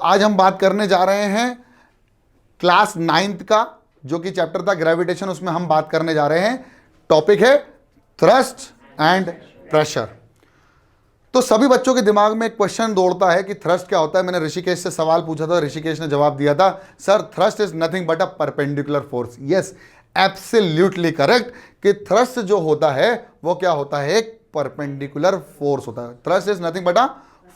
आज हम बात करने जा रहे हैं क्लास 9th का जो कि चैप्टर था ग्रेविटेशन, उसमें हम बात करने जा रहे हैं, टॉपिक है थ्रस्ट एंड प्रेशर। तो सभी बच्चों के दिमाग में एक क्वेश्चन दौड़ता है कि थ्रस्ट क्या होता है। मैंने ऋषिकेश से सवाल पूछा था, ऋषिकेश ने जवाब दिया था, sir thrust is nothing but a perpendicular force. Yes, absolutely correct कि थ्रस्ट जो होता है वो क्या होता है, एक परपेंडिकुलर फोर्स होता है। Thrust is nothing but a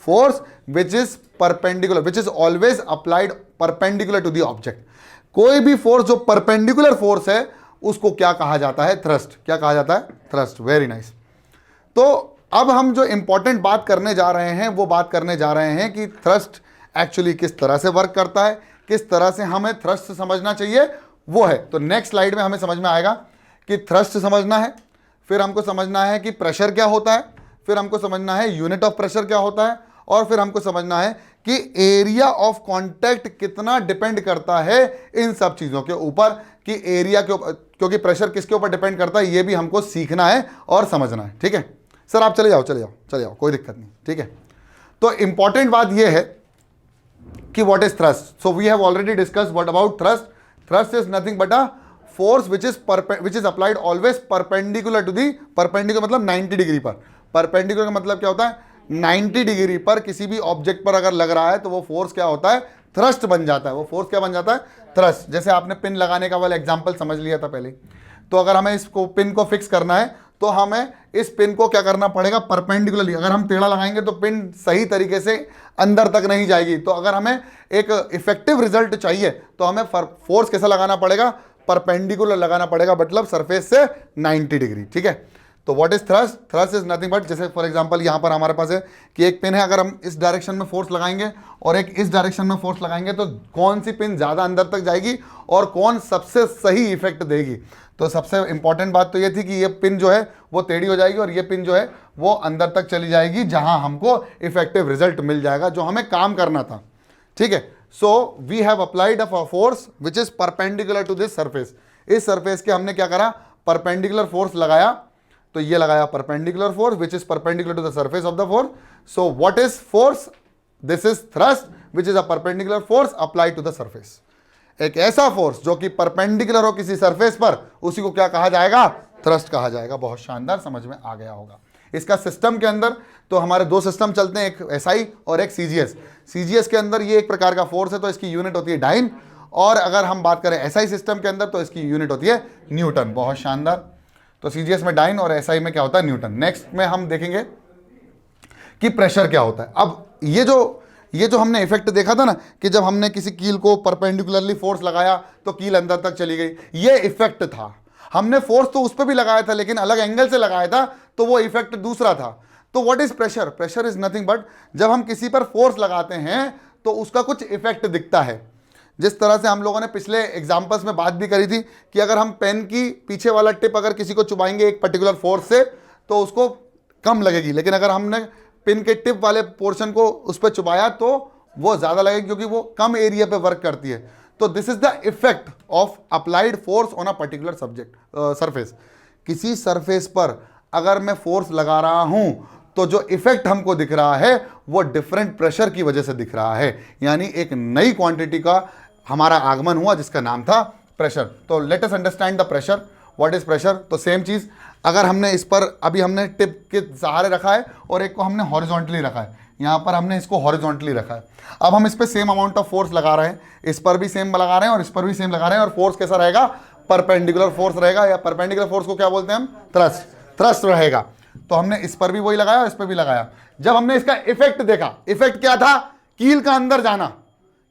force which is perpendicular, which is always applied perpendicular to the object. कोई भी फोर्स जो परपेंडिकुलर फोर्स है उसको क्या कहा जाता है, थ्रस्ट। क्या कहा जाता है, थ्रस्ट। Very nice. तो अब हम जो इंपॉर्टेंट बात करने जा रहे हैं वो बात करने जा रहे हैं कि थ्रस्ट एक्चुअली किस तरह से वर्क करता है, किस तरह से हमें थ्रस्ट समझना चाहिए वो है। तो नेक्स्ट स्लाइड में हमें समझ में आएगा कि थ्रस्ट समझना है, फिर हमको समझना है कि प्रेशर क्या होता है, फिर हमको समझना है यूनिट ऑफ प्रेशर क्या होता है, और फिर हमको समझना है कि एरिया ऑफ कांटेक्ट कितना डिपेंड करता है इन सब चीज़ों के ऊपर, कि एरिया के ऊपर, क्योंकि प्रेशर किसके ऊपर डिपेंड करता है ये भी हमको सीखना है और समझना है। ठीक है सर, आप चले जाओ, कोई दिक्कत नहीं। ठीक है, तो इंपॉर्टेंट बात यह है कि what is thrust. So we have already discussed what about thrust. Thrust is nothing but a force which is applied always perpendicular to the, perpendicular मतलब 90 डिग्री पर। परपेंडिकुलर का मतलब क्या होता है, 90 डिग्री पर किसी भी ऑब्जेक्ट पर अगर लग रहा है तो वो फोर्स क्या होता है, थ्रस्ट बन जाता है। वो फोर्स क्या बन जाता है, थ्रस्ट। जैसे आपने पिन लगाने का वाला एग्जांपल समझ लिया था पहले। तो अगर हमें इसको पिन को फिक्स करना है तो हमें इस पिन को क्या करना पड़ेगा, परपेंडिकुलरली। अगर हम टेढ़ा लगाएंगे तो पिन सही तरीके से अंदर तक नहीं जाएगी। तो अगर हमें एक इफेक्टिव रिजल्ट चाहिए तो हमें फोर्स कैसा लगाना पड़ेगा, परपेंडिकुलर लगाना पड़ेगा, मतलब सरफेस से 90 डिग्री। ठीक है, तो what is thrust. Thrust is nothing but, जैसे फॉर एग्जांपल यहाँ पर हमारे पास है कि एक पिन है, अगर हम इस डायरेक्शन में फोर्स लगाएंगे और एक इस डायरेक्शन में फोर्स लगाएंगे तो कौन सी पिन ज़्यादा अंदर तक जाएगी और कौन सबसे सही इफेक्ट देगी। तो सबसे इंपॉर्टेंट बात तो ये थी कि ये पिन जो है वो टेढ़ी हो जाएगी और ये पिन जो है वो अंदर तक चली जाएगी, जहां हमको इफेक्टिव रिजल्ट मिल जाएगा जो हमें काम करना था। ठीक है, so we have applied a force which is perpendicular to this surface. इस सरफेस के हमने क्या करा, परपेंडिकुलर फोर्स लगाया। तो ये लगाया perpendicular force which is perpendicular to the surface of the force. So what is force, this is thrust which is a perpendicular force applied to the surface. एक ऐसा फोर्स जो कि परपेंडिकुलर हो किसी सरफेस पर, उसी को क्या कहा जाएगा, थ्रस्ट कहा जाएगा। बहुत शानदार, समझ में आ गया होगा। इसका सिस्टम के अंदर तो हमारे दो सिस्टम चलते हैं, एक एसआई और एक सीजीएस। सीजीएस के अंदर ये एक प्रकार का फोर्स है तो इसकी यूनिट होती है डाइन, और अगर हम बात करें एसआई सिस्टम के अंदर तो इसकी यूनिट होती है न्यूटन। बहुत शानदार। तो सीजीएस में डाइन और एसआई में क्या होता है, न्यूटन। नेक्स्ट में हम देखेंगे कि प्रेशर क्या होता है। अब ये जो हमने इफेक्ट देखा था ना कि जब हमने किसी कील को परपेंडिकुलरली फोर्स लगाया तो कील अंदर तक चली गई, ये इफेक्ट था। हमने फोर्स तो उस पर भी लगाया था लेकिन अलग एंगल से लगाया था, तो वो इफेक्ट दूसरा था। तो what is pressure. Pressure is nothing but, जब हम किसी पर फोर्स लगाते हैं तो उसका कुछ इफेक्ट दिखता है। जिस तरह से हम लोगों ने पिछले एग्जाम्पल्स में बात भी करी थी कि अगर हम पेन की पीछे वाला टिप अगर किसी को चुभाएंगे एक पर्टिकुलर फोर्स से तो उसको कम लगेगी, लेकिन अगर हमने पिन के टिप वाले पोर्शन को उस पर चुभाया तो वो ज़्यादा लगेगी क्योंकि वो कम एरिया पे वर्क करती है। तो this is the effect of applied force on a particular surface. किसी सरफेस पर अगर मैं फोर्स लगा रहा हूं तो जो इफेक्ट हमको दिख रहा है वो डिफरेंट प्रेशर की वजह से दिख रहा है, यानी एक नई क्वांटिटी का हमारा आगमन हुआ जिसका नाम था प्रेशर। तो let us understand the pressure. What is pressure. तो सेम चीज़, अगर हमने इस पर अभी हमने टिप के सहारे रखा है और एक को हमने हॉरिजॉन्टली रखा है, यहाँ पर हमने इसको हॉरिजॉन्टली रखा है। अब हम इस पर सेम अमाउंट ऑफ फोर्स लगा रहे हैं, इस पर भी सेम लगा रहे हैं और इस पर भी सेम लगा रहे हैं, और फोर्स कैसा रहेगा, परपेंडिकुलर फोर्स रहेगा, या परपेंडिकुलर फोर्स को क्या बोलते हैं हम, थ्रस्ट रहेगा। तो हमने इस पर भी वही लगाया और इस पर भी लगाया। जब हमने इसका इफेक्ट देखा, इफेक्ट क्या था, कील का अंदर जाना।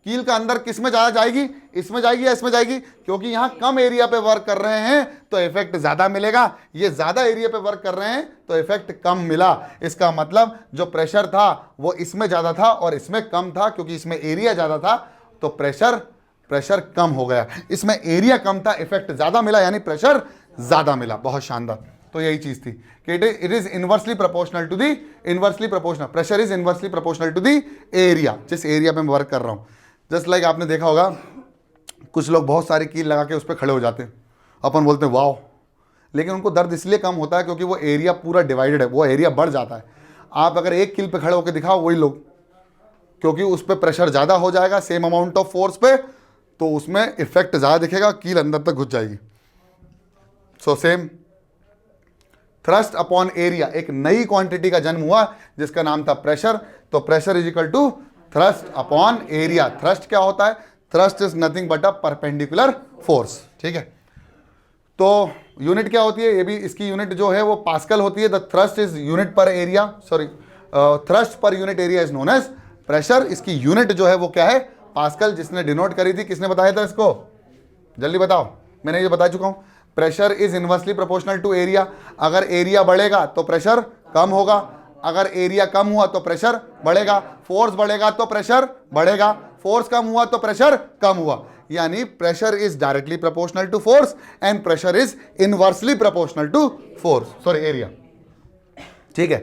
कील का अंदर किस में ज़्यादा जाएगी, इसमें जाएगी या इसमें जाएगी, क्योंकि यहाँ कम एरिया पे वर्क कर रहे हैं तो इफेक्ट ज़्यादा मिलेगा, ये ज़्यादा एरिया पे वर्क कर रहे हैं तो इफेक्ट कम मिला। इसका मतलब जो प्रेशर था वो इसमें ज़्यादा था और इसमें कम था, क्योंकि इसमें एरिया ज़्यादा था तो प्रेशर कम हो गया। इसमें एरिया कम था, इफेक्ट ज़्यादा मिला, यानी प्रेशर ज़्यादा मिला। बहुत शानदार। तो यही चीज़ थी कि it is inversely proportional to the, inversely proportional, pressure is inversely proportional to the area, जिस एरिया पे मैं वर्क कर रहा हूँ। जस्ट लाइक आपने देखा होगा कुछ लोग बहुत सारी कील लगा के उस पर खड़े हो जाते हैं, अपन बोलते हैं वाओ, लेकिन उनको दर्द इसलिए कम होता है क्योंकि वो एरिया पूरा डिवाइडेड है, वो एरिया बढ़ जाता है। आप अगर एक कील पे खड़े होकर दिखाओ वही लोग क्योंकि उस पर प्रेशर ज़्यादा हो जाएगा सेम अमाउंट ऑफ फोर्स पे, तो उसमें इफेक्ट ज़्यादा दिखेगा, कील अंदर तक घुस जाएगी। So same thrust upon area, एक नई क्वांटिटी का जन्म हुआ जिसका नाम था प्रेशर। तो pressure is equal to thrust upon area. Thrust क्या होता है? Thrust is nothing but a perpendicular force. ठीक है, तो यूनिट क्या होती है? ये भी इसकी यूनिट जो है वो पास्कल होती है। The thrust is unit per area, sorry thrust per unit area is known as pressure. इसकी यूनिट जो है वो क्या है? पास्कल। जिसने डिनोट करी थी, किसने बताया था इसको? जल्दी बताओ। मैंने ये बता चुका हूं, pressure is inversely proportional to area. अगर एरिया बढ़ेगा तो प्रेशर कम होगा, अगर एरिया कम हुआ तो प्रेशर बढ़ेगा। फोर्स बढ़ेगा तो प्रेशर बढ़ेगा, फोर्स कम हुआ तो प्रेशर कम हुआ। यानी pressure is directly proportional to force and pressure is inversely proportional to force, sorry area. ठीक है,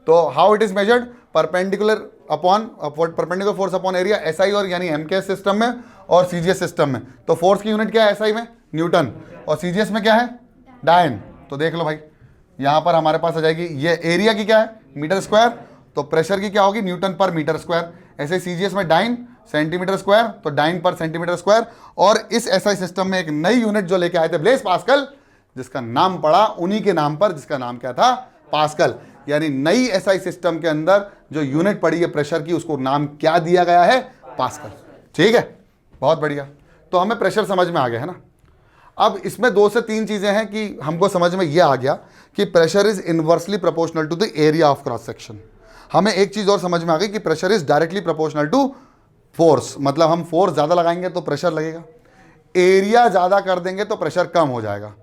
तो how it is measured? Perpendicular upon perpendicular force upon area, SI और यानी एमकेएस सिस्टम में और सीजीएस सिस्टम में। तो फोर्स की यूनिट क्या है एसआई में? न्यूटन, और सीजीएस में क्या है? डायन। तो देख लो भाई, यहां पर हमारे पास आ जाएगी ये एरिया की क्या है? Metre square. तो प्रेशर की क्या होगी? न्यूटन पर मीटर स्क्वायर। ऐसे सीजीएस में डाइन सेंटीमीटर स्क्वायर, तो डाइन पर सेंटीमीटर स्क्वायर। और इस एसआई सिस्टम में एक नई यूनिट जो लेके आए थे ब्लेस पास्कल, जिसका नाम पड़ा उन्हीं के नाम पर, जिसका नाम क्या था? पास्कल। यानी नई एसआई सिस्टम के अंदर जो यूनिट पड़ी है प्रेशर की, उसको नाम क्या दिया गया है? पास्कल। ठीक है, बहुत बढ़िया। तो हमें प्रेशर समझ में आ गया है ना। अब इसमें 2 से 3 चीजें हैं कि हमको समझ में ये आ गया कि pressure is inversely proportional to the area of cross section. हमें एक चीज और समझ में आ गई कि pressure is directly proportional to force. मतलब हम फोर्स ज्यादा लगाएंगे तो प्रेशर लगेगा, एरिया ज्यादा कर देंगे तो प्रेशर कम हो जाएगा।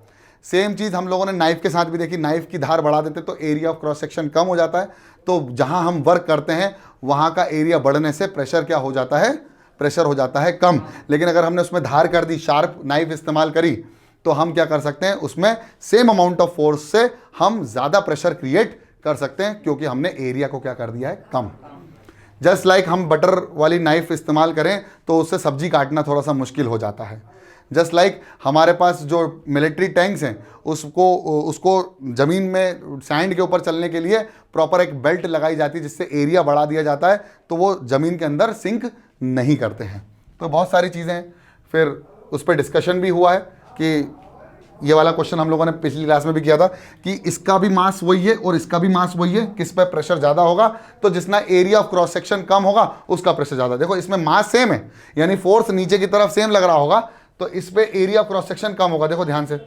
सेम चीज हम लोगों ने नाइफ के साथ भी देखी, नाइफ की धार बढ़ा देते तो एरिया ऑफ क्रॉस सेक्शन कम हो जाता है। तो जहां हम वर्क करते हैं वहां का एरिया बढ़ने से प्रेशर क्या हो जाता है? प्रेशर हो जाता है कम। लेकिन अगर हमने उसमें धार कर दी, शार्प नाइफ इस्तेमाल करी, तो हम क्या कर सकते हैं? उसमें सेम अमाउंट ऑफ फोर्स से हम ज्यादा प्रेशर क्रिएट कर सकते हैं, क्योंकि हमने एरिया को क्या कर दिया है? कम। जस्ट लाइक हम बटर वाली नाइफ इस्तेमाल करें तो उससे सब्जी काटना थोड़ा सा मुश्किल हो जाता है। जस्ट लाइक हमारे पास जो मिलिट्री टैंक्स हैं उसको ज़मीन में सैंड के ऊपर चलने के लिए प्रॉपर एक बेल्ट लगाई जाती है, जिससे एरिया बढ़ा दिया जाता है, तो वो ज़मीन के अंदर सिंक नहीं करते हैं। तो बहुत सारी चीज़ें हैं। फिर उस पर डिस्कशन भी हुआ है कि ये वाला क्वेश्चन हम लोगों ने पिछली क्लास में भी किया था कि इसका भी मास वही है और इसका भी मास वही है, किस पे प्रेशर ज़्यादा होगा? तो जितना एरिया ऑफ क्रॉस सेक्शन कम होगा उसका प्रेशर ज़्यादा। देखो इसमें मास सेम है, यानी फोर्स नीचे की तरफ सेम लग रहा होगा, तो इस पे एरिया ऑफ क्रॉस सेक्शन कम होगा। देखो ध्यान से,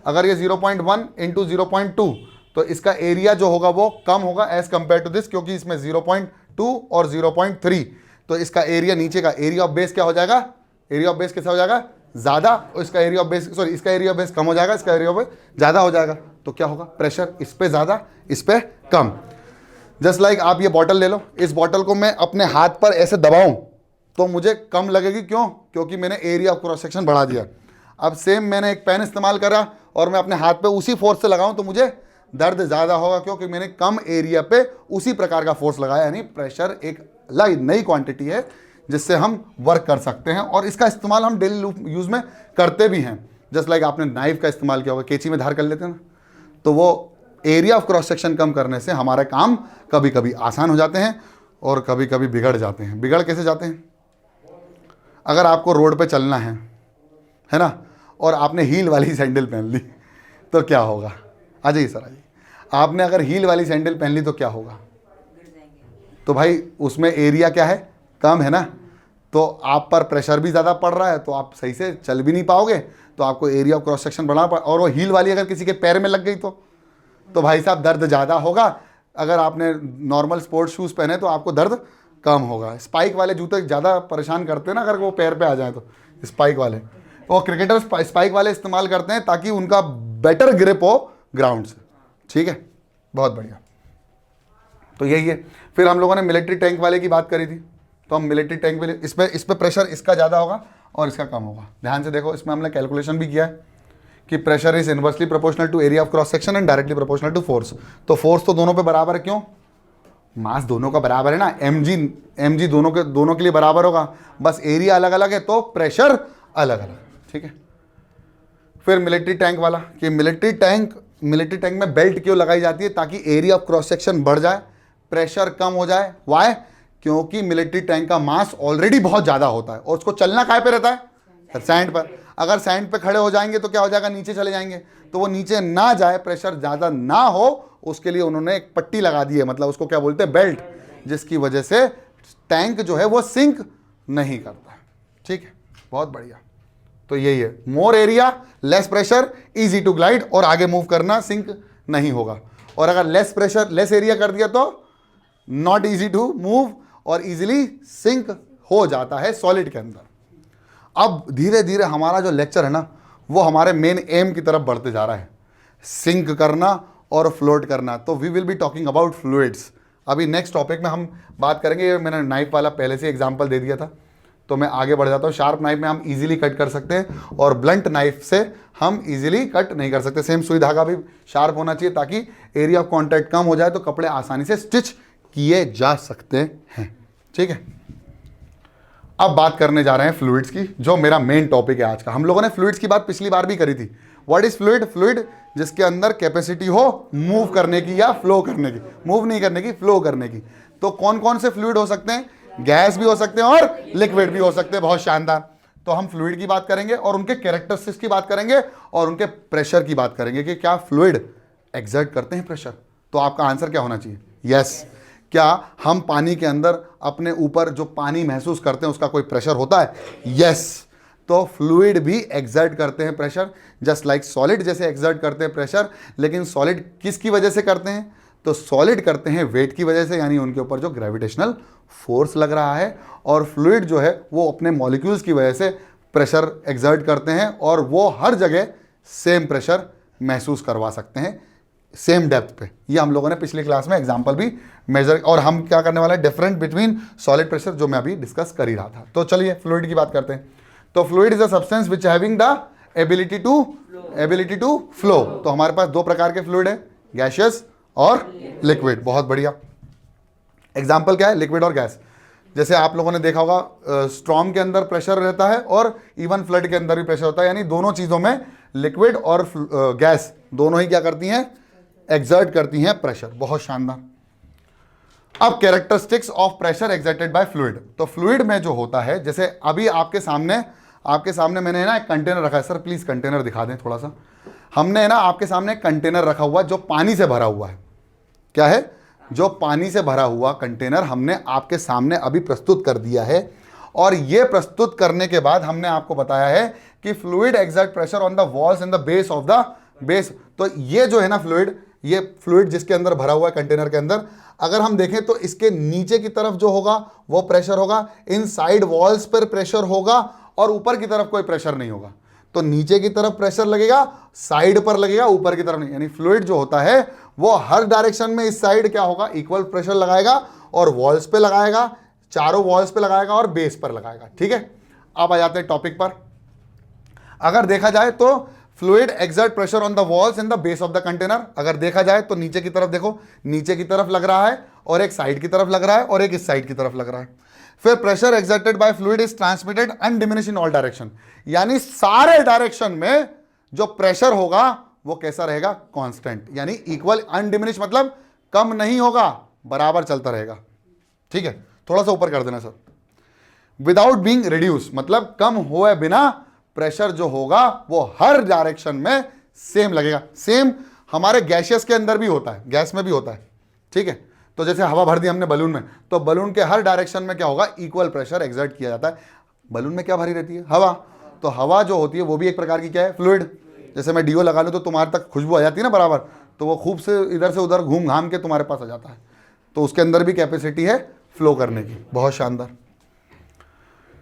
अगर ये 0.1 इंटू 0.2, तो इसका एरिया जो होगा वो कम होगा एज कंपेयर टू दिस, क्योंकि इसमें 0.2 और 0.3, तो इसका एरिया नीचे का एरिया ऑफ बेस क्या हो जाएगा? एरिया ऑफ बेस कैसा हो जाएगा? ज़्यादा। और इसका एरिया ऑफ बेस, सॉरी, इसका एरिया ऑफ बेस कम हो जाएगा, इसका एरिया ऑफ बेस ज़्यादा हो जाएगा। तो क्या होगा? प्रेशर इस पे ज़्यादा, इस पे कम। जस्ट लाइक आप ये बॉटल ले लो, इस बॉटल को मैं अपने हाथ पर ऐसे दबाऊं तो मुझे कम लगेगी। क्यों? क्योंकि मैंने एरिया ऑफ क्रॉस सेक्शन बढ़ा दिया। अब सेम मैंने एक पेन इस्तेमाल करा और मैं अपने हाथ पे उसी फोर्स से लगाऊं तो मुझे दर्द ज़्यादा होगा, क्योंकि मैंने कम एरिया पे उसी प्रकार का फोर्स लगाया। यानी प्रेशर एक नई क्वांटिटी है जिससे हम वर्क कर सकते हैं, और इसका इस्तेमाल हम डेली यूज़ में करते भी हैं। जस्ट लाइक आपने नाइफ का इस्तेमाल किया होगा, कैंची में धार कर लेते हैं ना, तो वो एरिया ऑफ क्रॉस सेक्शन कम करने से हमारे काम कभी कभी आसान हो जाते हैं और कभी कभी बिगड़ जाते हैं। बिगड़ कैसे जाते हैं? अगर आपको रोड पे चलना है ना, और आपने हील वाली सैंडल पहन ली तो क्या होगा? आ जाइए सर, आइए। आपने अगर हील वाली सैंडल पहन ली तो क्या होगा? तो भाई उसमें एरिया क्या है? कम है ना, तो आप पर प्रेशर भी ज़्यादा पड़ रहा है, तो आप सही से चल भी नहीं पाओगे, तो आपको एरिया ऑफ क्रॉस सेक्शन बढ़ाना पड़ा। और वो हील वाली अगर किसी के पैर में लग गई तो भाई साहब दर्द ज़्यादा होगा। अगर आपने नॉर्मल स्पोर्ट्स शूज़ पहने तो आपको दर्द कम होगा। स्पाइक वाले जूते ज़्यादा परेशान करते हैं ना, अगर वो पैर पे आ जाए तो। स्पाइक वाले, वो क्रिकेटर स्पाइक वाले इस्तेमाल करते हैं ताकि उनका बेटर ग्रिप हो ग्राउंड से। ठीक है, बहुत बढ़िया। तो यही है। फिर हम लोगों ने मिलिट्री टैंक वाले की बात करी थी, तो हम मिलिट्री टैंक वाले इस पे प्रेशर इसका ज़्यादा होगा और इसका कम होगा। ध्यान से देखो, इसमें हमने कैलकुलेशन भी किया है कि pressure is inversely proportional to area of cross section and directly proportional to force. तो फोर्स तो दोनों पे बराबर है, क्यों? मास दोनों का बराबर है ना, mg दोनों के लिए बराबर होगा, बस एरिया अलग अलग है तो प्रेशर अलग अलग। ठीक है। फिर मिलिट्री टैंक वाला, कि मिलिट्री टैंक में बेल्ट क्यों लगाई जाती है? ताकि एरिया ऑफ क्रॉस सेक्शन बढ़ जाए, प्रेशर कम हो जाए। वाई? क्योंकि मिलिट्री टैंक का मास ऑलरेडी बहुत ज़्यादा होता है और उसको चलना काय पे रहता है, सैंड पर। अगर सैंड पे खड़े हो जाएंगे तो क्या हो जाएगा, नीचे चले जाएंगे। तो वो नीचे ना जाए, प्रेशर ज़्यादा ना हो, उसके लिए उन्होंने एक पट्टी लगा दी है, मतलब उसको क्या बोलते हैं, बेल्ट, जिसकी वजह से टैंक जो है वो सिंक नहीं करता है। ठीक है, बहुत बढ़िया। तो यही है, more area less pressure, easy to glide, और आगे मूव करना, सिंक नहीं होगा। और अगर लेस प्रेशर लेस एरिया कर दिया तो नॉट इजी टू मूव और इजीली सिंक हो जाता है सॉलिड के अंदर। अब धीरे धीरे हमारा जो लेक्चर है ना, वो हमारे मेन एम की तरफ बढ़ते जा रहा है, सिंक करना और फ्लोट करना। तो we will be talking about fluids. अभी नेक्स्ट टॉपिक में हम बात करेंगे, मैंने नाइफ वाला पहले से एग्जांपल दे दिया था, तो मैं आगे बढ़ जाता हूँ। शार्प नाइफ में हम इजीली कट कर सकते हैं और ब्लंट नाइफ से हम इजीली कट नहीं कर सकते। सेम सुई धागा भी शार्प होना चाहिए ताकि एरिया ऑफ कॉन्टैक्ट कम हो जाए तो कपड़े आसानी से स्टिच किए जा सकते हैं। ठीक है, अब बात करने जा रहे हैं फ्लूइड्स की, जो मेरा मेन टॉपिक है आज का। हम लोगों ने फ्लूइड्स की बात पिछली बार भी करी थी। What is fluid? फ्लूइड जिसके अंदर कैपेसिटी हो मूव करने की या फ्लो करने की, मूव नहीं करने की, फ्लो करने की। तो कौन कौन से फ्लूइड हो सकते हैं? गैस भी हो सकते हैं और लिक्विड भी हो सकते हैं। बहुत शानदार। तो हम फ्लूइड की बात करेंगे और उनके कैरेक्टरिस्टिक्स की बात करेंगे और उनके प्रेशर की बात करेंगे कि क्या फ्लूइड एक्सर्ट करते हैं प्रेशर। तो आपका आंसर क्या होना चाहिए? यस। क्या हम पानी के अंदर अपने ऊपर जो पानी महसूस करते हैं उसका कोई प्रेशर होता है? यस। तो फ्लूइड भी एक्सर्ट करते हैं प्रेशर, जस्ट लाइक सॉलिड जैसे एक्सर्ट करते हैं प्रेशर। लेकिन सॉलिड किसकी वजह से करते हैं? तो सॉलिड करते हैं वेट की वजह से, यानी उनके ऊपर जो ग्रेविटेशनल फोर्स लग रहा है। और फ्लूइड जो है वो अपने मॉलिक्यूल्स की वजह से प्रेशर एक्सर्ट करते हैं और वो हर जगह सेम प्रेशर महसूस करवा सकते हैं, सेम डेप्थ पे। ये हम लोगों ने पिछली क्लास में एग्जांपल भी मेजर, और हम क्या करने वाले हैं, डिफरेंट बिटवीन सॉलिड प्रेशर, जो मैं अभी डिस्कस कर ही रहा था। तो चलिए फ्लूइड की बात करते हैं। तो fluid is a substance which having the ability to flow. तो हमारे पास दो प्रकार के फ्लूइड है, गैसियस और लिक्विड। बहुत बढ़िया। एग्जाम्पल क्या है? लिक्विड और गैस। जैसे आप लोगों ने देखा होगा स्ट्रॉम के अंदर प्रेशर रहता है और इवन फ्लड के अंदर भी प्रेशर होता है, यानी दोनों चीज़ों में लिक्विड और गैस दोनों ही क्या करती हैं? एक्सर्ट करती हैं प्रेशर। बहुत शानदार। अब characteristics of pressure exerted by fluid. तो फ्लूइड में जो होता है, जैसे अभी आपके सामने मैंने ना एक कंटेनर रखा है। सर प्लीज कंटेनर दिखा दें थोड़ा सा। हमने ना आपके सामने एक कंटेनर रखा हुआ जो पानी से भरा हुआ है। क्या है? जो पानी से भरा हुआ कंटेनर हमने आपके सामने अभी प्रस्तुत कर दिया है। और ये प्रस्तुत करने के बाद हमने आपको बताया है कि fluid exert pressure on the walls and the base of the base. तो ये जो है ना फ्लूइड, ये फ्लूइड जिसके अंदर भरा हुआ है कंटेनर के अंदर, अगर हम देखें तो इसके नीचे की तरफ जो होगा वो प्रेशर होगा, इन साइड वॉल्स पर प्रेशर होगा और ऊपर की तरफ कोई प्रेशर नहीं होगा। तो नीचे की तरफ प्रेशर लगेगा, साइड पर लगेगा, ऊपर की तरफ नहीं। यानी फ्लूइड जो होता है वो हर डायरेक्शन में इस साइड क्या होगा, इक्वल प्रेशर लगाएगा और वॉल्स पे लगाएगा, चारों वॉल्स पे लगाएगा और बेस पर लगाएगा। ठीक है, अब आ जाते हैं टॉपिक पर। अगर देखा जाए तो fluid exert pressure on the walls in the base of the container. अगर देखा जाए तो नीचे की तरफ देखो, नीचे की तरफ लग रहा है और एक साइड की तरफ लग रहा है और एक इस साइड की तरफ लग रहा है। फिर pressure exerted by fluid is transmitted undiminished in all direction. यानी सारे डायरेक्शन में जो प्रेशर होगा वो कैसा रहेगा? कांस्टेंट, यानी इक्वल। अनडिमिनिश मतलब कम नहीं होगा, बराबर चलता रहेगा। ठीक है, थोड़ा सा ऊपर कर देना सर। विदाउट बीइंग रिड्यूस मतलब कम हुए बिना प्रेशर जो होगा वो हर डायरेक्शन में सेम लगेगा। सेम हमारे गैसियस के अंदर भी होता है, गैस में भी होता है। ठीक है, तो जैसे हवा भर दी हमने बलून में, तो बलून के हर डायरेक्शन में क्या होगा? इक्वल प्रेशर एक्सर्ट किया जाता है। बलून में क्या भरी रहती है? हवा। तो हवा जो होती है वो भी एक प्रकार की क्या है? फ्लूइड। जैसे मैं डीओ लगा लूँ तो तुम्हारे तक खुशबू आ जाती है ना बराबर, तो वो खूब से इधर से उधर घूम घाम के तुम्हारे पास आ जाता है। तो उसके अंदर भी कैपेसिटी है फ्लो करने की। बहुत शानदार।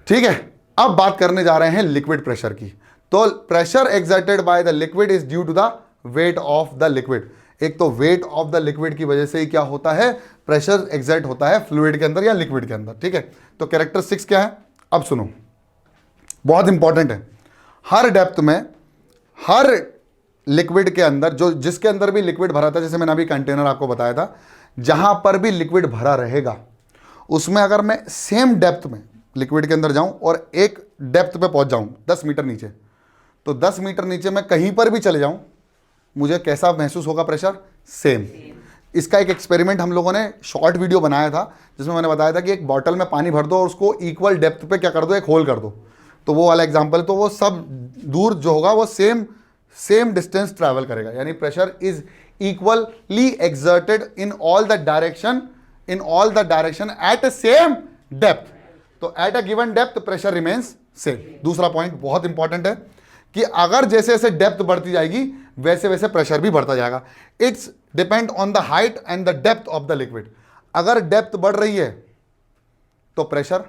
ठीक है, अब बात करने जा रहे हैं लिक्विड प्रेशर की। तो pressure exerted by the liquid is due to the weight of the liquid. एक तो वेट ऑफ द लिक्विड की वजह से ही क्या होता है? प्रेशर एक्सर्ट होता है फ्लूइड के अंदर या लिक्विड के अंदर। ठीक है, तो कैरेक्टरिस्टिक्स क्या है? अब सुनो, बहुत इंपॉर्टेंट है। हर डेप्थ में, हर लिक्विड के अंदर, जो जिसके अंदर भी लिक्विड भरा था, जैसे मैंने अभी कंटेनर आपको बताया था, जहां पर भी लिक्विड भरा रहेगा उसमें अगर मैं सेम डेप्थ में लिक्विड के अंदर जाऊं और एक डेप्थ पे पहुंच जाऊं 10 मीटर नीचे, तो 10 मीटर नीचे मैं कहीं पर भी चले जाऊं, मुझे कैसा महसूस होगा प्रेशर? सेम। इसका एक एक्सपेरिमेंट हम लोगों ने शॉर्ट वीडियो बनाया था जिसमें मैंने बताया था कि एक बॉटल में पानी भर दो और उसको इक्वल डेप्थ पे क्या कर दो, एक होल कर दो, तो वो वाला एग्जांपल, तो वो सब दूर जो होगा वो सेम डिस्टेंस ट्रैवल करेगा, यानी pressure is equally exerted in all the direction at same depth. तो at a given depth pressure remains same. दूसरा पॉइंट बहुत इंपॉर्टेंट है कि अगर जैसे जैसे डेप्थ बढ़ती जाएगी वैसे वैसे प्रेशर भी बढ़ता जाएगा। It's depend on the height and the depth of the liquid. अगर डेप्थ बढ़ रही है तो प्रेशर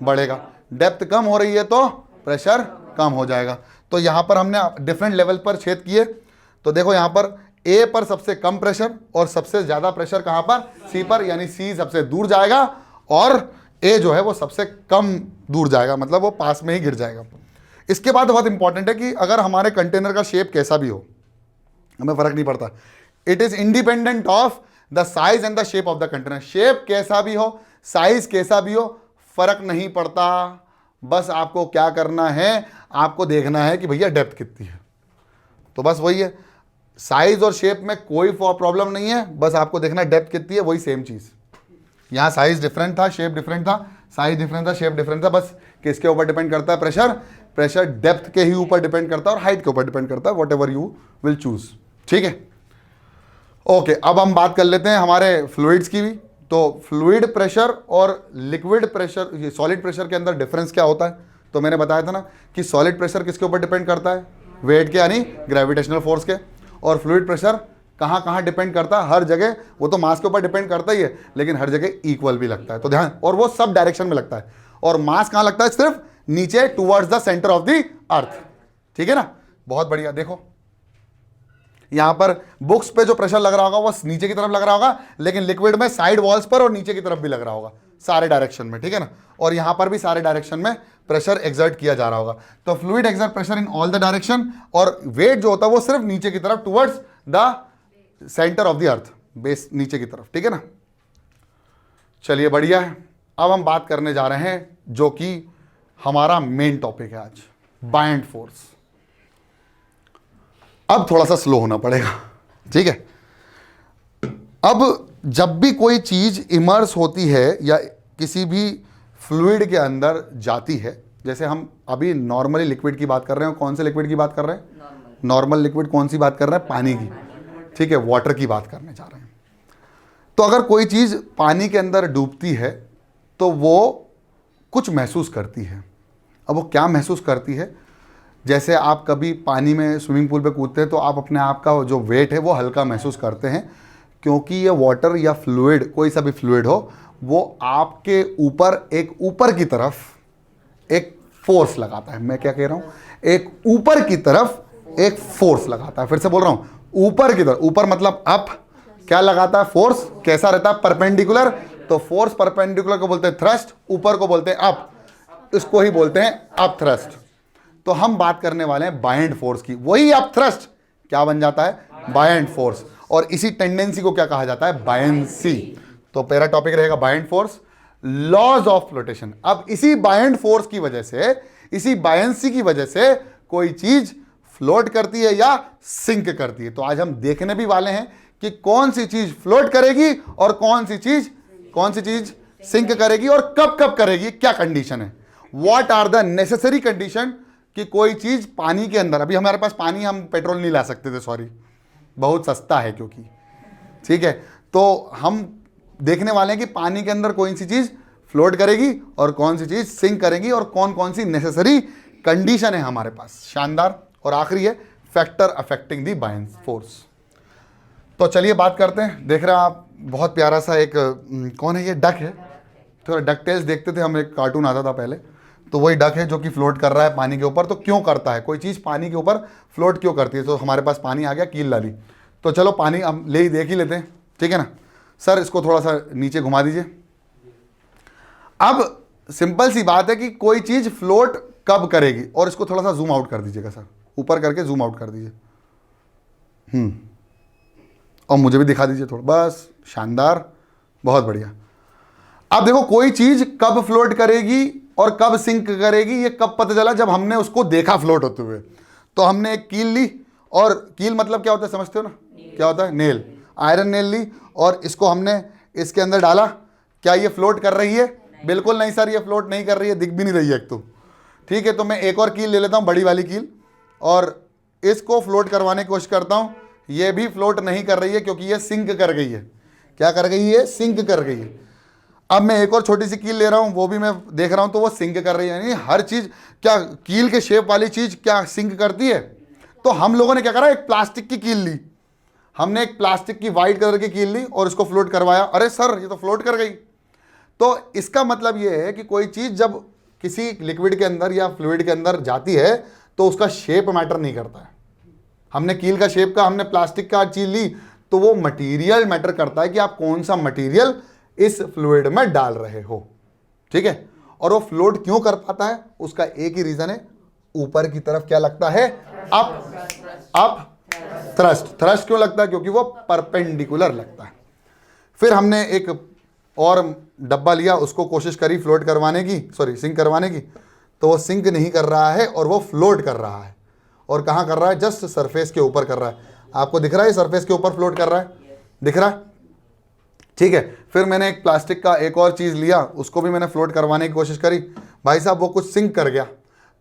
बढ़ेगा, डेप्थ कम हो रही है तो प्रेशर कम हो जाएगा। तो यहां पर हमने डिफरेंट लेवल पर छेद किए। तो देखो यहां पर ए पर सबसे कम प्रेशर और सबसे ज्यादा प्रेशर कहां पर, सी पर, यानी सी सबसे दूर जाएगा और ए जो है वो सबसे कम दूर जाएगा, मतलब वो पास में ही गिर जाएगा। इसके बाद बहुत इंपॉर्टेंट है कि अगर हमारे कंटेनर का शेप कैसा भी हो, हमें फर्क नहीं पड़ता, it is independent of the size and the shape of the container. Shape कैसा भी हो, साइज कैसा भी हो, फर्क नहीं पड़ता। बस आपको क्या करना है, आपको देखना है कि भैया डेप्थ कितनी है। तो बस वही है, साइज और शेप में कोई प्रॉब्लम नहीं है, बस आपको देखना है डेप्थ कितनी है, वही सेम चीज। यहाँ साइज डिफरेंट था, शेप डिफरेंट था, साइज डिफरेंट था, शेप डिफरेंट था, बस किसके ऊपर डिपेंड करता है, प्रेशर डेप्थ के ही ऊपर डिपेंड करता है और हाइट के ऊपर डिपेंड करता है, what ever you will choose. ठीक है, ओके। अब हम बात कर लेते हैं हमारे फ्लूइड्स की भी। तो फ्लूइड प्रेशर और लिक्विड प्रेशर, ये सॉलिड प्रेशर के अंदर डिफरेंस क्या होता है। तो मैंने बताया था ना कि सॉलिड प्रेशर किसके ऊपर डिपेंड करता है, वेट के यानी ग्रेविटेशनल फोर्स के, और फ्लूइड प्रेशर कहाँ कहाँ डिपेंड करता है, हर जगह। वो तो मास के ऊपर डिपेंड करता ही है, लेकिन हर जगह इक्वल भी लगता है, तो ध्यान, और वो सब डायरेक्शन में लगता है। और मास कहाँ लगता है, सिर्फ नीचे towards the centre of the earth. ठीक है ना, बहुत बढ़िया। देखो यहां पर बुक्स पे जो प्रेशर लग रहा होगा वो नीचे की तरफ लग रहा होगा, लेकिन लिक्विड में साइड वॉल्स पर और नीचे की तरफ भी लग रहा होगा, सारे डायरेक्शन में। ठीक है ना, और यहां पर भी सारे डायरेक्शन में प्रेशर एक्सर्ट किया जा रहा होगा। तो fluid exert pressure in all the direction, और वेट जो होता है वो सिर्फ नीचे की तरफ, towards the centre of the earth, base नीचे की तरफ। ठीक है ना, चलिए बढ़िया है। अब हम बात करने जा रहे हैं जो कि हमारा मेन टॉपिक है आज, बायंट फोर्स। अब थोड़ा सा स्लो होना पड़ेगा, ठीक है। अब जब भी कोई चीज इमर्स होती है या किसी भी फ्लूइड के अंदर जाती है, जैसे हम अभी नॉर्मली लिक्विड की बात कर रहे हैं, कौन से लिक्विड की बात कर रहे हैं, नॉर्मल लिक्विड कौन सी बात कर रहे हैं, पानी की, ठीक है, वाटर की बात करने जा रहे हैं। तो अगर कोई चीज पानी के अंदर डूबती है तो वो कुछ महसूस करती है। अब वो क्या महसूस करती है, जैसे आप कभी पानी में स्विमिंग पूल पे कूदते हैं तो आप अपने आप का जो वेट है वो हल्का महसूस करते हैं, क्योंकि ये वाटर या फ्लूइड, कोई सा भी फ्लूइड हो, वो आपके ऊपर एक ऊपर की तरफ एक फोर्स लगाता है। मैं क्या कह रहा हूँ, एक ऊपर की तरफ एक फोर्स लगाता है। फिर से बोल रहा हूँ, ऊपर की तरफ, ऊपर मतलब अप, क्या लगाता है, फोर्स। कैसा रहता है, परपेंडिकुलर। तो फोर्स परपेंडिकुलर को बोलते हैं थ्रस्ट, ऊपर को बोलते हैं अप, इसको ही बोलते हैं अप थ्रस्ट। तो हम बात करने वाले हैं बायंट फोर्स की। वही अप थ्रस्ट क्या बन जाता है, बायंट फोर्स, और इसी टेंडेंसी को क्या कहा जाता है, बायंसी। तो पहला टॉपिक रहेगा buoyant force, laws of flotation. अब इसी बायंट फोर्स की वजह से, इसी बायंसी की वजह से कोई चीज फ्लोट करती है या सिंक करती है। तो आज हम देखने भी वाले हैं कि कौन सी चीज फ्लोट करेगी और कौन सी चीज सिंक करेगी, और कब कब करेगी, क्या कंडीशन है, what are the necessary condition कि कोई चीज पानी के अंदर, अभी हमारे पास पानी, हम पेट्रोल नहीं ला सकते थे, सॉरी, बहुत सस्ता है क्योंकि, ठीक है। तो हम देखने वाले हैं कि पानी के अंदर कौन सी चीज फ्लोट करेगी और कौन सी चीज सिंक करेगी, और कौन कौन सी नेसेसरी कंडीशन है हमारे पास। शानदार। और आखिरी है factor affecting the buoyant force. तो चलिए बात करते हैं। देख रहे हैं आप, बहुत प्यारा सा एक, कौन है ये, डक है। तो डक टेल्स देखते थे हम, एक कार्टून आता था पहले, तो वही डक है जो कि फ्लोट कर रहा है पानी के ऊपर। तो क्यों करता है, कोई चीज़ पानी के ऊपर फ्लोट क्यों करती है। तो हमारे पास पानी आ गया, कील डाली, तो चलो पानी हम देख ही लेते हैं, ठीक है ना। सर इसको थोड़ा सा नीचे घुमा दीजिए। अब सिंपल सी बात है कि कोई चीज़ फ्लोट कब करेगी, और इसको थोड़ा सा जूम आउट कर दीजिएगा सर, ऊपर करके जूम आउट कर दीजिए, और मुझे भी दिखा दीजिए थोड़ा, बस, शानदार, बहुत बढ़िया। अब देखो कोई चीज कब फ्लोट करेगी और कब सिंक करेगी, ये कब पता चला, जब हमने उसको देखा फ्लोट होते हुए। तो हमने एक कील ली, और कील मतलब क्या होता है समझते हो ना, क्या होता है, नेल। आयरन नेल ली और इसको हमने इसके अंदर डाला, क्या ये फ्लोट कर रही है? बिल्कुल नहीं सर, ये फ्लोट नहीं कर रही है, दिख भी नहीं रही है एक तो। ठीक है, तो मैं एक और कील ले लेता हूँ, बड़ी वाली कील, और इसको फ्लोट करवाने की कोशिश करता हूँ। ये भी फ्लोट नहीं कर रही है क्योंकि ये सिंक कर गई है। क्या कर गई है? सिंक कर गई है। अब मैं एक और छोटी सी कील ले रहा हूँ, वो भी मैं देख रहा हूँ तो वो सिंक कर रही है। यानी हर चीज़, क्या कील के शेप वाली चीज़ क्या सिंक करती है? तो हम लोगों ने क्या करा, एक प्लास्टिक की कील ली, हमने एक प्लास्टिक की वाइट कलर की कील ली और इसको फ्लोट करवाया। अरे सर, ये तो फ्लोट कर गई। तो इसका मतलब ये है कि कोई चीज़ जब किसी लिक्विड के अंदर या फ्लूइड के अंदर जाती है तो उसका शेप मैटर नहीं करता है। हमने कील का शेप का, हमने प्लास्टिक का चीज ली, तो वो मटेरियल मैटर करता है कि आप कौन सा मटेरियल इस फ्लूइड में डाल रहे हो। ठीक है, और वो फ्लोट क्यों कर पाता है? उसका एक ही रीजन है, ऊपर की तरफ क्या लगता है? Up thrust. थ्रस्ट क्यों लगता है? क्योंकि वो परपेंडिकुलर लगता है। फिर हमने एक और डब्बा लिया, उसको कोशिश करी फ्लोट करवाने की, सॉरी सिंक करवाने की, तो वो सिंक नहीं कर रहा है और वो फ्लोट कर रहा है। और कहाँ कर रहा है? जस्ट सरफेस के ऊपर कर रहा है। आपको दिख रहा है सरफेस के ऊपर फ्लोट कर रहा है? दिख रहा है? ठीक है। फिर मैंने एक प्लास्टिक का एक और चीज़ लिया, उसको भी मैंने फ्लोट करवाने की कोशिश करी, भाई साहब वो कुछ सिंक कर गया।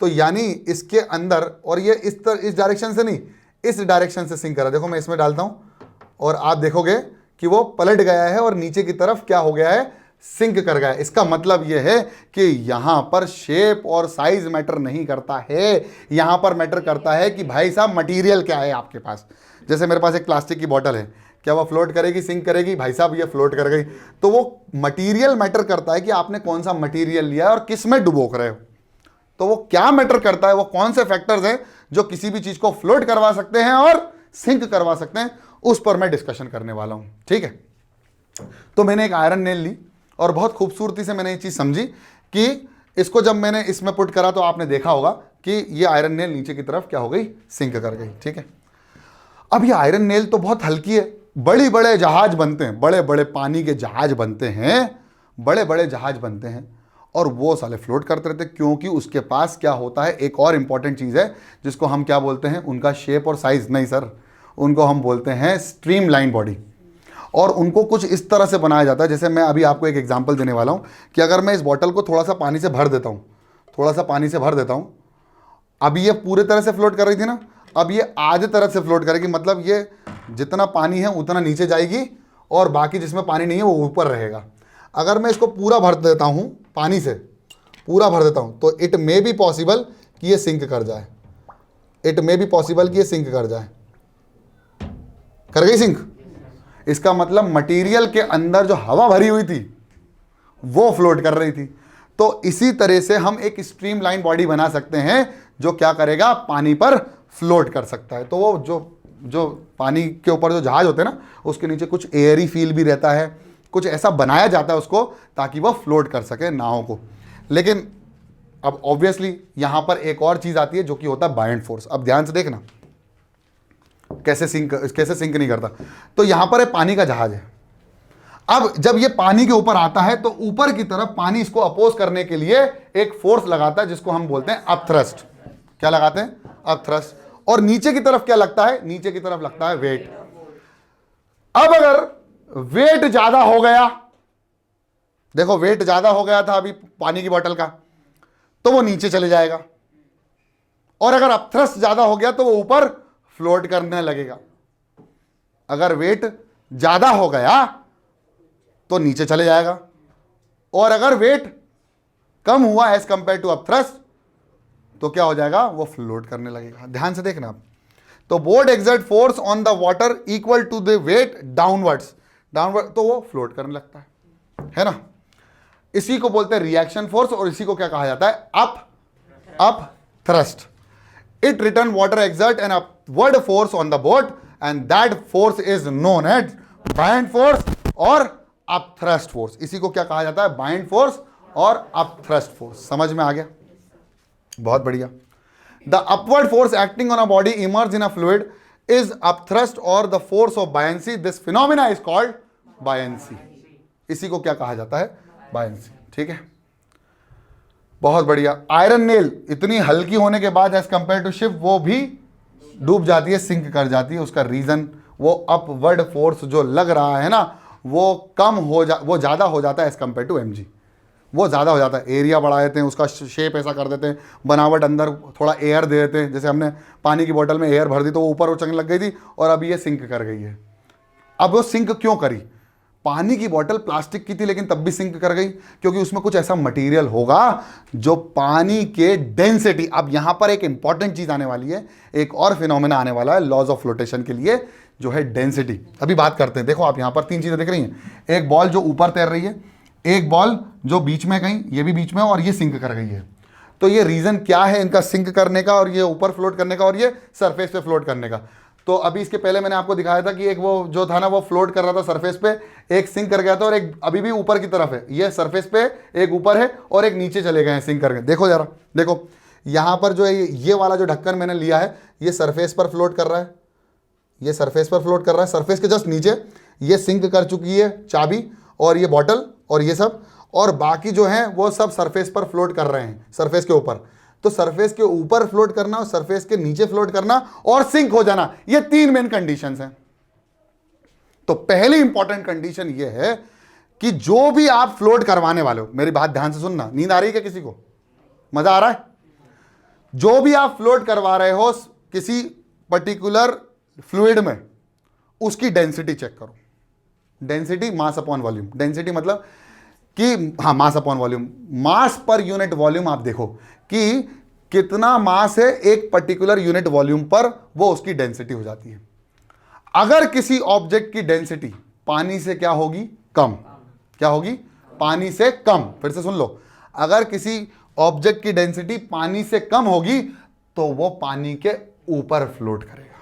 तो यानी इसके अंदर, और ये इस डायरेक्शन से नहीं, इस डायरेक्शन से सिंक करा। देखो मैं इसमें डालता हूँ और आप देखोगे कि वो पलट गया है और नीचे की तरफ क्या हो गया है? सिंक कर गया। इसका मतलब यह है कि यहां पर शेप और साइज मैटर नहीं करता है, यहां पर मैटर करता है कि भाई साहब मटेरियल क्या है आपके पास। जैसे मेरे पास एक प्लास्टिक की बोतल है, क्या वो फ्लोट करेगी, सिंक करेगी? भाई साहब ये फ्लोट कर गई। तो वो मटेरियल मैटर करता है कि आपने कौन सा मटेरियल लिया है और किस में डुबोक रहे हो। तो वो क्या मैटर करता है, वो कौन से फैक्टर्स हैं जो किसी भी चीज को फ्लोट करवा सकते हैं और सिंक करवा सकते हैं, उस पर मैं डिस्कशन करने वाला हूं। ठीक है, तो मैंने एक आयरन नेल ली और बहुत खूबसूरती से मैंने ये चीज़ समझी कि इसको जब मैंने इसमें पुट करा तो आपने देखा होगा कि ये आयरन नेल नीचे की तरफ क्या हो गई? सिंक कर गई। ठीक है, अब ये आयरन नेल तो बहुत हल्की है, बड़े बड़े जहाज बनते हैं, बड़े बड़े पानी के जहाज बनते हैं, बड़े बड़े जहाज बनते हैं, और वो साले फ्लोट करते रहते क्योंकि उसके पास क्या होता है? एक और इंपॉर्टेंट चीज़ है जिसको हम क्या बोलते हैं? उनका शेप और साइज नहीं सर, उनको हम बोलते हैं स्ट्रीमलाइन बॉडी। और उनको कुछ इस तरह से बनाया जाता है, जैसे मैं अभी आपको एक एग्जांपल देने वाला हूँ कि अगर मैं इस बॉटल को थोड़ा सा पानी से भर देता हूँ, थोड़ा सा पानी से भर देता हूँ, अभी ये पूरे तरह से फ्लोट कर रही थी ना, अब ये आधे तरह से फ्लोट करेगी, मतलब ये जितना पानी है उतना नीचे जाएगी और बाकी जिसमें पानी नहीं है वो ऊपर रहेगा। अगर मैं इसको पूरा भर देता हूँ, पानी से पूरा भर देता हूँ, तो इट मे बी पॉसिबल कि ये सिंक कर जाए, इट मे बी पॉसिबल कि ये सिंक कर जाए। कर गई सिंक? इसका मतलब मटेरियल के अंदर जो हवा भरी हुई थी वो फ्लोट कर रही थी। तो इसी तरह से हम एक स्ट्रीमलाइन बॉडी बना सकते हैं जो क्या करेगा? पानी पर फ्लोट कर सकता है। तो वो जो पानी के ऊपर जो जहाज होते हैं ना, उसके नीचे कुछ एयरी फील भी रहता है, कुछ ऐसा बनाया जाता है उसको ताकि वह फ्लोट कर सके नाव को। लेकिन अब ऑब्वियसली यहां पर एक और चीज आती है जो कि होता है बायंट फोर्स। अब ध्यान से देखना कैसे सिंक नहीं करता। तो यहां पर पानी का जहाज है, अब जब ये पानी के ऊपर आता है तो ऊपर की तरफ पानी इसको अपोज करने के लिए एक फोर्स लगाता है जिसको हम बोलते हैं अपथ्रस्ट। क्या लगाते हैं? अपथ्रस्ट। और नीचे की तरफ क्या लगता है? नीचे की तरफ लगता है वेट। अब अगर वेट ज्यादा हो गया, देखो वेट ज्यादा हो गया था अभी पानी की बोतल का, तो वो नीचे चले जाएगा, और अगर अपथ्रस्ट ज्यादा हो गया तो वो ऊपर फ्लोट करने लगेगा। अगर वेट ज्यादा हो गया तो नीचे चले जाएगा, और अगर वेट कम हुआ एज कंपेयर टू अपथ्रस्ट तो क्या हो जाएगा? वो फ्लोट करने लगेगा। ध्यान से देखना आप। तो boat exert force on the water equal to the weight downward, तो वो फ्लोट करने लगता है ना। इसी को बोलते हैं रिएक्शन फोर्स, और इसी को क्या कहा जाता है? Up thrust. It return water exert an upward force on the boat and that force is known as buoyant force और upthrust force। इसी को क्या कहा जाता है? buoyant force और upthrust force। समझ में आ गया? बहुत बढ़िया। The upward force acting on a body immersed in a fluid is upthrust or the force of buoyancy। This phenomena is called buoyancy। इसी को क्या कहा जाता है? buoyancy। ठीक है, बहुत बढ़िया। आयरन नेल इतनी हल्की होने के बाद एज कंपेयर टू शिप वो भी डूब जाती है, सिंक कर जाती है। उसका रीजन वो अपवर्ड फोर्स जो लग रहा है ना, वो वो ज़्यादा हो जाता है एज कम्पेयर टू mg। वो ज़्यादा हो जाता है, एरिया बढ़ा देते हैं, उसका शेप ऐसा कर देते हैं, बनावट अंदर थोड़ा एयर दे देते हैं। जैसे हमने पानी की बोतल में एयर भर दी तो वो ऊपर उछलने लग गई थी, और अभी ये सिंक कर गई है। अब वो सिंक क्यों करी? पानी की बोतल प्लास्टिक की थी लेकिन तब भी सिंक कर गई, क्योंकि उसमें कुछ ऐसा मटेरियल होगा जो पानी के डेंसिटी। अब यहां पर एक इंपॉर्टेंट चीज आने वाली है, एक और फिनोमेना आने वाला है लॉज ऑफ फ्लोटेशन के लिए, जो है डेंसिटी। अभी बात करते हैं। देखो आप यहां पर तीन चीजें देख रही हैं, एक बॉल जो ऊपर तैर रही है, एक बॉल जो बीच में कहीं, ये भी बीच में, और ये सिंक कर गई है। तो ये रीजन क्या है इनका सिंक करने का, और ये ऊपर फ्लोट करने का, और ये सरफेस पे फ्लोट करने का? तो अभी इसके पहले मैंने आपको दिखाया था कि एक वो जो था ना, वो फ्लोट कर रहा था सरफेस पे, एक सिंक कर गया था, और एक अभी भी ऊपर की तरफ है। ये सरफेस पे एक ऊपर है और एक नीचे चले गए हैं सिंक करके। देखो जरा, देखो यहां पर जो है ये वाला जो ढक्कन मैंने लिया है, ये सरफेस पर फ्लोट कर रहा है, ये सरफेस पर फ्लोट कर रहा है। सरफेस के जस्ट नीचे ये सिंक कर चुकी है चाबी और ये बॉटल और ये सब, और बाकी जो है वो सब सरफेस पर फ्लोट कर रहे हैं, सरफेस के ऊपर। तो सरफेस के ऊपर फ्लोट करना और सरफेस के नीचे फ्लोट करना और सिंक हो जाना, ये तीन मेन कंडीशंस हैं। तो पहली इंपॉर्टेंट कंडीशन ये है कि जो भी आप फ्लोट करवाने वाले हो, मेरी बात ध्यान से सुनना, नींद आ रही है क्या किसी को? मजा आ रहा है? जो भी आप फ्लोट करवा रहे हो किसी पर्टिकुलर फ्लूइड में, उसकी डेंसिटी चेक करो। Density mass upon volume. Density मतलब कि हाँ, मास अपॉन वॉल्यूम, मास पर यूनिट वॉल्यूम। आप देखो कि कितना मास है एक पर्टिकुलर यूनिट वॉल्यूम पर, वो उसकी डेंसिटी हो जाती है। अगर किसी ऑब्जेक्ट की डेंसिटी पानी से क्या होगी? कम। क्या होगी? पानी से कम। फिर से सुन लो, अगर किसी ऑब्जेक्ट की डेंसिटी पानी से कम होगी तो वो पानी के ऊपर फ्लोट करेगा।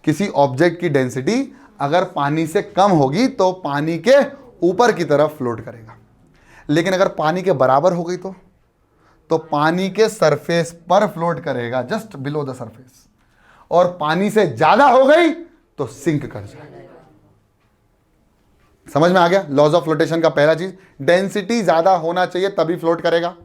किसी ऑब्जेक्ट की डेंसिटी अगर पानी से कम होगी तो पानी के ऊपर की तरफ फ्लोट करेगा। लेकिन अगर पानी के बराबर हो गई तो पानी के सरफेस पर फ्लोट करेगा, जस्ट बिलो द सरफेस। और पानी से ज्यादा हो गई तो सिंक कर जाएगा। समझ में आ गया? लॉज ऑफ फ्लोटेशन का पहला चीज, डेंसिटी ज्यादा होना चाहिए तभी फ्लोट करेगा।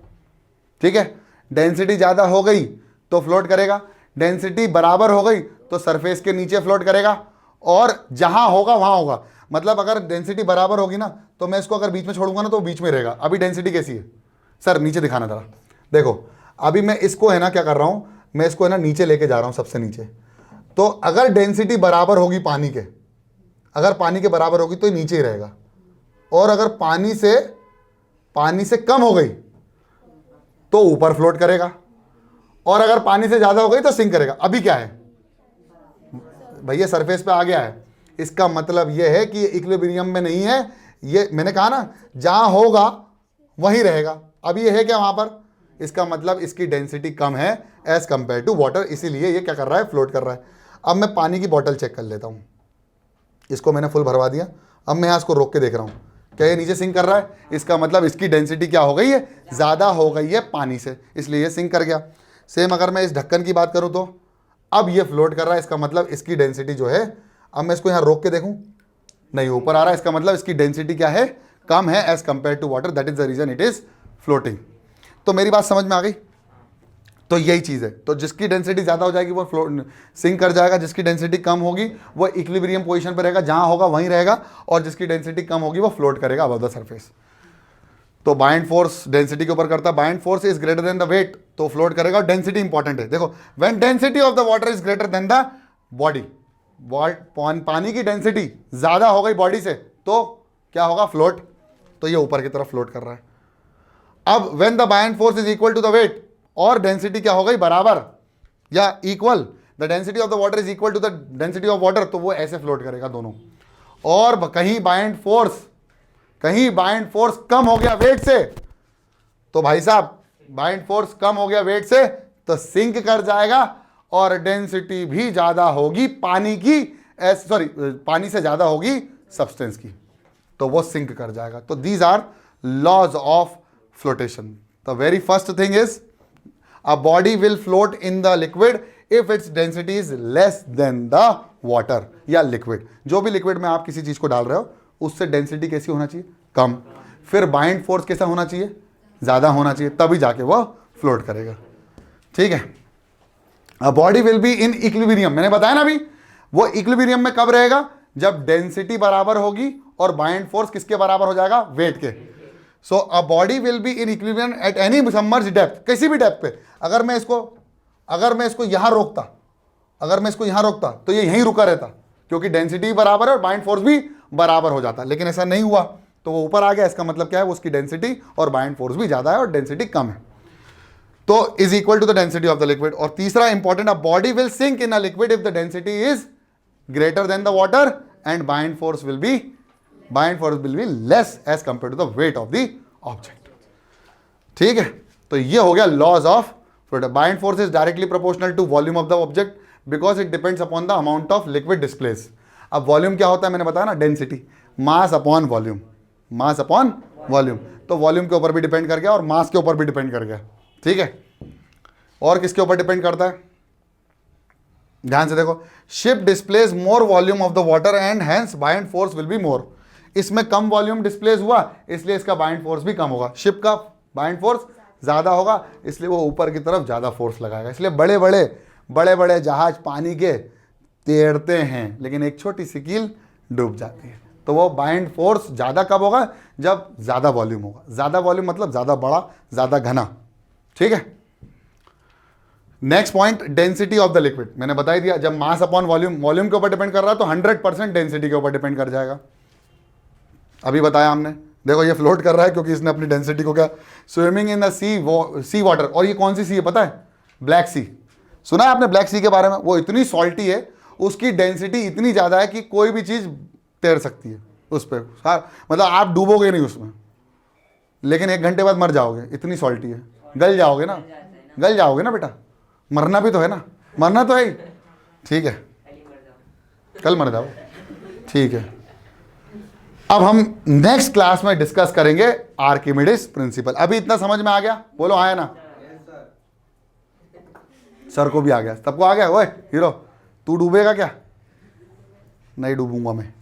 ठीक है, डेंसिटी ज्यादा हो गई तो फ्लोट करेगा, डेंसिटी बराबर हो गई तो सरफेस के नीचे फ्लोट करेगा, और जहां होगा वहां होगा। मतलब अगर डेंसिटी बराबर होगी ना, तो मैं इसको अगर बीच में छोड़ूंगा ना तो बीच में रहेगा। अभी डेंसिटी कैसी है सर? नीचे दिखाना जरा। देखो अभी मैं इसको है ना क्या कर रहा हूं, मैं इसको है ना नीचे लेके जा रहा हूं, सबसे नीचे। तो अगर डेंसिटी बराबर होगी पानी के, अगर पानी के बराबर होगी तो ये नीचे ही रहेगा, और अगर पानी से कम हो गई तो ऊपर फ्लोट करेगा, और अगर पानी से ज्यादा हो गई तो सिंक करेगा। अभी क्या है भैया? सरफेस पे आ गया है। इसका मतलब यह है कि ये इक्विलिब्रियम में नहीं है। ये मैंने कहा ना, जहां होगा वहीं रहेगा। अब ये है क्या वहां पर? इसका मतलब इसकी डेंसिटी कम है एज कंपेयर टू वाटर, इसीलिए ये क्या कर रहा है? फ्लोट कर रहा है। अब मैं पानी की बोतल चेक कर लेता हूं। इसको मैंने फुल भरवा दिया। अब मैं यहां इसको रोक के देख रहा हूं, क्या ये नीचे सिंक कर रहा है? इसका मतलब इसकी डेंसिटी क्या हो गई है? ज्यादा हो गई है पानी से, इसलिए ये सिंक कर गया। सेम अगर मैं इस ढक्कन की बात करूं तो अब ये फ्लोट कर रहा है, इसका मतलब इसकी डेंसिटी जो है, अब मैं इसको यहां रोक के देखूं, नहीं ऊपर आ रहा है, इसका मतलब इसकी डेंसिटी क्या है? कम है as compare to water. That is the reason it is floating. तो मेरी बात समझ में आ गई? तो यही चीज है। तो जिसकी डेंसिटी ज्यादा हो जाएगी वो फ्लोट सिंक कर जाएगा, जिसकी डेंसिटी कम होगी वो इक्विलिब्रियम पोजीशन पर रहेगा, जहां होगा वहीं रहेगा, और जिसकी डेंसिटी कम होगी वो फ्लोट करेगा अबव द सरफेस। तो बाइंड फोर्स डेंसिटी के ऊपर करता है। Buoyant force is greater than the weight, तो फ्लोट करेगा। और डेंसिटी इंपॉर्टेंट है। देखो, when density of the water is greater than the body, पानी की डेंसिटी ज्यादा हो गई बॉडी से तो क्या होगा? फ्लोट। तो ये ऊपर की तरफ फ्लोट कर रहा है। अब when the buoyant force is equal to the weight, और डेंसिटी क्या हो गई? बराबर या equal, the density of the water is equal to the density of water, तो वो ऐसे फ्लोट करेगा दोनों। और कहीं बाइंड फोर्स कम हो गया वेट से, तो भाई साहब बाइंड फोर्स कम हो गया वेट से तो सिंक कर जाएगा, और डेंसिटी भी ज्यादा होगी पानी की, पानी से ज्यादा होगी सब्सटेंस की, तो वो सिंक कर जाएगा। तो these are laws of flotation. The very first thing is a body will float in the liquid if its density is less than the water, या लिक्विड, जो भी लिक्विड में आप किसी चीज को डाल रहे हो उससे डेंसिटी कैसी होना चाहिए? कम। फिर बाइंड फोर्स कैसा होना चाहिए? ज्यादा होना चाहिए, तभी जाके वो फ्लोट करेगा। ठीक है, अ body will be in equilibrium, मैंने बताया ना अभी, वो इक्विलिब्रियम में कब रहेगा? जब डेंसिटी बराबर होगी और बाइंड फोर्स किसके बराबर हो जाएगा? वेट के। So a body will be in equilibrium at any submerge depth, किसी भी डेप्थ पे। अगर मैं इसको यहां रोकता, तो ये यहीं रुका रहता, क्योंकि डेंसिटी बराबर है और बाइंड फोर्स भी बराबर हो जाता। लेकिन ऐसा नहीं हुआ, तो वो ऊपर आ गया। इसका मतलब क्या है? उसकी डेंसिटी और बाइंड फोर्स भी ज्यादा है और डेंसिटी कम है, तो is equal to the density of the liquid. और तीसरा important, a body will sink in a liquid if the density is greater than the water and buoyant force will be less as compare to the weight of the object. ठीक है, तो ये हो गया laws of fluid. Buoyant force is directly proportional to volume of the object because it depends upon the amount of liquid displace. अब volume क्या होता है? मैंने बताया ना, density, mass upon volume, mass upon volume. तो वॉल्यूम के ऊपर भी डिपेंड कर गया और मास के ऊपर भी डिपेंड कर गया। ठीक है, और किसके ऊपर डिपेंड करता है? ध्यान से देखो, ship displace more volume of the water and hence bind force will be more. इसमें कम वॉल्यूम डिस्प्लेस हुआ, इसलिए इसका बाइंड फोर्स भी कम होगा। शिप का बाइंड फोर्स ज्यादा होगा, इसलिए वो ऊपर की तरफ ज्यादा फोर्स लगाएगा। इसलिए बड़े बड़े जहाज पानी के तैरते हैं, लेकिन एक छोटी सी कील डूब जाती है। तो वो बाइंड फोर्स ज्यादा कब होगा? जब ज्यादा वॉल्यूम होगा। ज्यादा वॉल्यूम मतलब ज्यादा बड़ा, ज्यादा घना। ठीक है, next point, density of the liquid. मैंने बता ही दिया, जब मास अपॉन वॉल्यूम के ऊपर डिपेंड कर रहा है तो 100% डेंसिटी के ऊपर डिपेंड कर जाएगा। अभी बताया हमने। देखो ये फ्लोट कर रहा है क्योंकि इसने अपनी डेंसिटी को क्या, swimming in the sea water. और ये कौन सी सी है पता है? Black sea. सुना है आपने ब्लैक सी के बारे में? वो इतनी सॉल्टी है, उसकी डेंसिटी इतनी ज़्यादा है कि कोई भी चीज़ तैर सकती है उस पर। मतलब आप डूबोगे नहीं उसमें, लेकिन 1 घंटे बाद मर जाओगे, इतनी सॉल्टी है। गल जाओगे ना बेटा, मरना भी तो है ना, मरना तो है ही। ठीक है, कल मर जाओ। ठीक है, अब हम नेक्स्ट क्लास में डिस्कस करेंगे आर्किमिडीज प्रिंसिपल। अभी इतना समझ में आ गया? बोलो आया ना? सर को भी आ गया, सबको आ गया। ओए हीरो, तू डूबेगा क्या? नहीं डूबूंगा मैं।